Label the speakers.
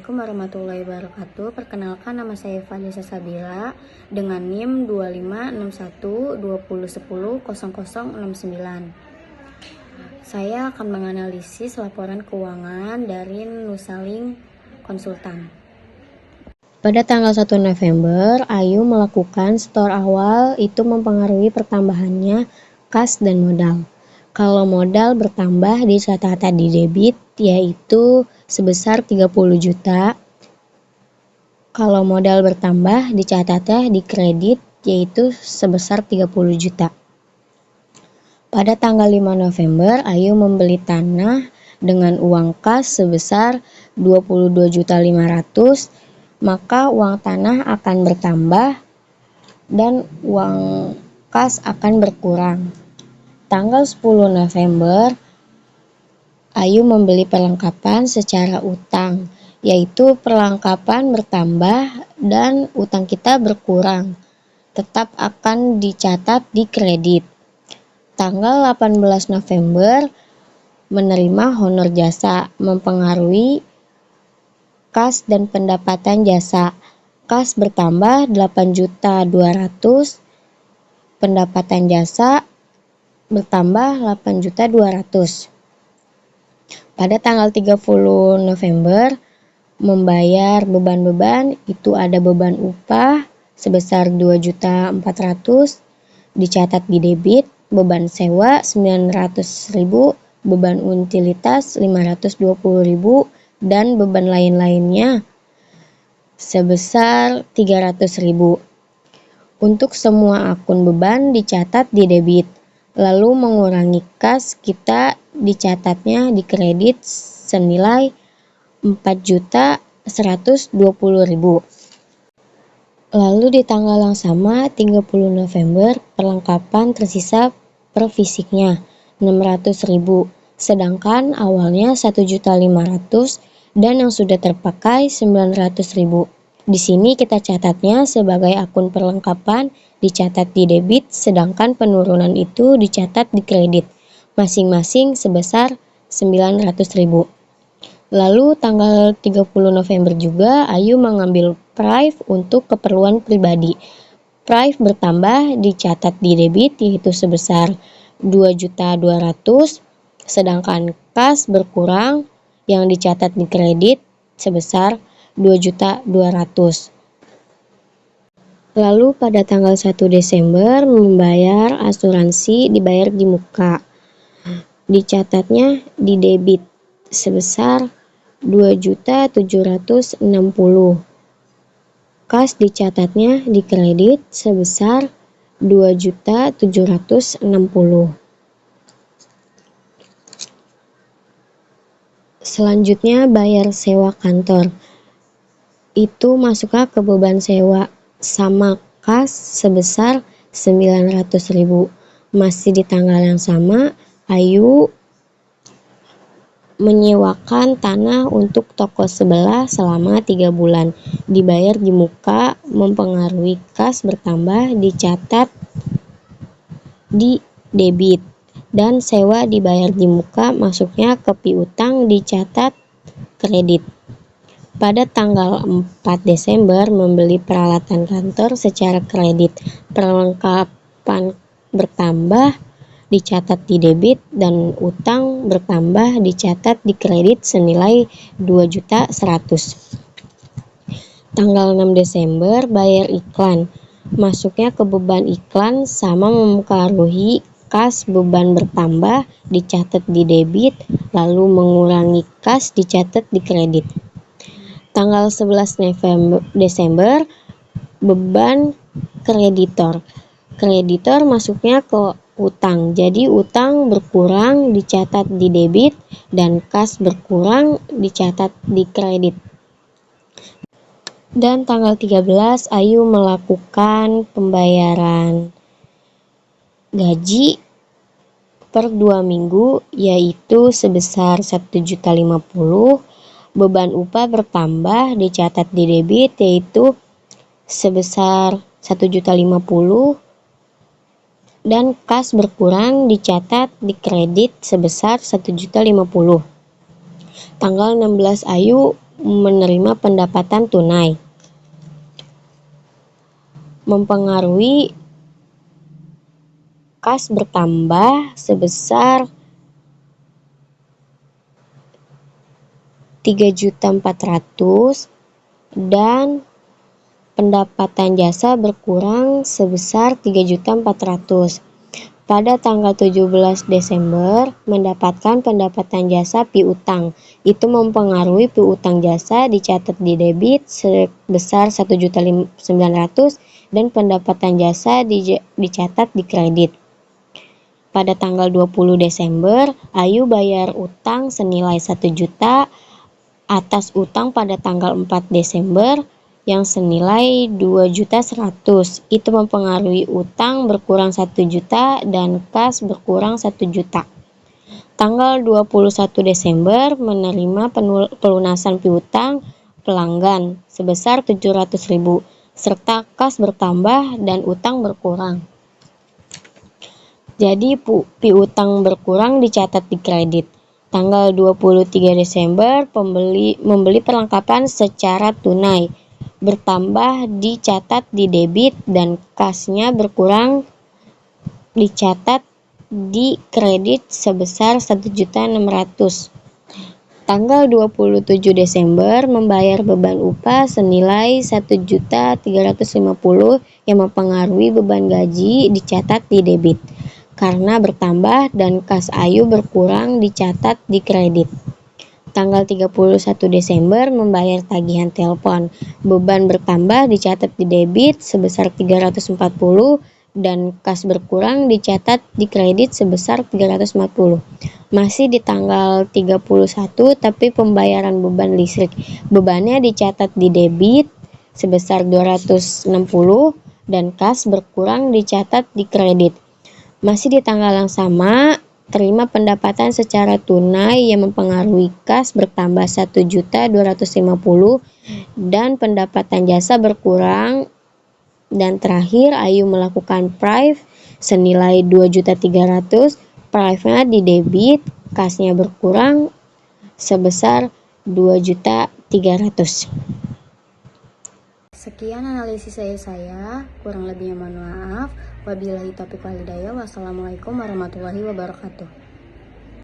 Speaker 1: Assalamualaikum warahmatullahi wabarakatuh. Perkenalkan, nama saya Vanessa Sabila dengan NIM 256120100069. Saya akan menganalisis laporan keuangan dari Nusaling Konsultan. Pada tanggal 1 November, Ayu melakukan setor awal, itu mempengaruhi pertambahannya kas dan modal. Kalau modal bertambah di catatan di debit, yaitu sebesar 30 juta. Kalau modal bertambah dicatatnya di kredit, yaitu sebesar 30 juta. Pada tanggal 5 November, Ayu membeli tanah dengan uang kas sebesar 22.500.000, maka uang tanah akan bertambah dan uang kas akan berkurang. Tanggal 10 November, Ayu membeli perlengkapan secara utang, yaitu perlengkapan bertambah dan utang kita berkurang, tetap akan dicatat di kredit. Tanggal 18 November, menerima honor jasa, mempengaruhi kas dan pendapatan jasa. Kas bertambah 8.200.000, pendapatan jasa bertambah 8.200.000. Pada tanggal 30 November, membayar beban-beban, itu ada beban upah sebesar 2.400.000 dicatat di debit, beban sewa 900.000, beban utilitas 520.000, dan beban lain-lainnya sebesar 300.000. Untuk semua akun beban dicatat di debit, lalu mengurangi kas, kita dicatatnya di kredit senilai 4.120.000. Lalu di tanggal yang sama 30 November, perlengkapan tersisa per fisiknya 600.000, sedangkan awalnya 1.500.000 dan yang sudah terpakai 900.000. Di sini kita catatnya sebagai akun perlengkapan dicatat di debit, sedangkan penurunan itu dicatat di kredit, masing-masing sebesar 900.000. Lalu tanggal 30 November juga Ayu mengambil prive untuk keperluan pribadi. Prive bertambah dicatat di debit, yaitu sebesar 2.200.000, sedangkan kas berkurang yang dicatat di kredit sebesar 2.200.000. Lalu pada tanggal 1 Desember membayar asuransi dibayar di muka. Dicatatnya di debit sebesar 2.760.000. Kas dicatatnya di kredit sebesar 2.760.000. Selanjutnya bayar sewa kantor. Itu masuknya ke beban sewa sama kas sebesar 900.000. Masih di tanggal yang sama, Ayu menyewakan tanah untuk toko sebelah selama 3 bulan. Dibayar di muka, mempengaruhi kas bertambah dicatat di debit, dan sewa dibayar di muka, masuknya ke piutang dicatat kredit. Pada tanggal 4 Desember membeli peralatan kantor secara kredit. Perlengkapan bertambah dicatat di debit dan utang bertambah dicatat di kredit senilai 2.100.000. Tanggal 6 Desember bayar iklan. Masuknya ke beban iklan sama mempengaruhi kas, beban bertambah dicatat di debit, lalu mengurangi kas dicatat di kredit. Tanggal 11 Desember beban kreditor. Kreditor masuknya ke utang, jadi utang berkurang dicatat di debit dan kas berkurang dicatat di kredit. Dan tanggal 13 Ayu melakukan pembayaran gaji per 2 minggu, yaitu sebesar 1.050.000. Beban upah bertambah dicatat di debit, yaitu sebesar 1.050.000, dan kas berkurang dicatat di kredit sebesar 1.050.000. Tanggal 16 Ayu menerima pendapatan tunai. Mempengaruhi kas bertambah sebesar 3.400.000 dan pendapatan jasa berkurang sebesar 3.400.000. Pada tanggal 17 Desember mendapatkan pendapatan jasa piutang. Itu mempengaruhi piutang jasa dicatat di debit sebesar 1.900.000 dan pendapatan jasa dicatat di kredit. Pada tanggal 20 Desember, Ayu bayar utang senilai 1 juta atas utang pada tanggal 4 Desember yang senilai 2.100.000. Itu mempengaruhi utang berkurang 1 juta dan kas berkurang 1 juta. Tanggal 21 Desember menerima pelunasan piutang pelanggan sebesar 700.000 serta kas bertambah dan utang berkurang. Jadi piutang berkurang dicatat di kredit. Tanggal 23 Desember membeli perlengkapan secara tunai bertambah dicatat di debit dan kasnya berkurang dicatat di kredit sebesar 1.600.000. Tanggal 27 Desember membayar beban upah senilai 1.350.000 yang mempengaruhi beban gaji dicatat di debit karena bertambah dan kas Ayu berkurang dicatat di kredit. Tanggal 31 Desember membayar tagihan telepon. Beban bertambah dicatat di debit sebesar 340 dan kas berkurang dicatat di kredit sebesar 340. Masih di tanggal 31 tapi pembayaran beban listrik. Bebannya dicatat di debit sebesar 260 dan kas berkurang dicatat di kredit. Masih di tanggal yang sama, terima pendapatan secara tunai yang mempengaruhi kas bertambah 1.250.000 dan pendapatan jasa berkurang. Dan terakhir, Ayu melakukan prive senilai 2.300.000. Prive-nya di debit, kasnya berkurang sebesar 2.300.000.
Speaker 2: Sekian analisis saya, kurang lebihnya mohon maaf. Wabillahi taufiq wal hidayah. Wassalamualaikum warahmatullahi wabarakatuh.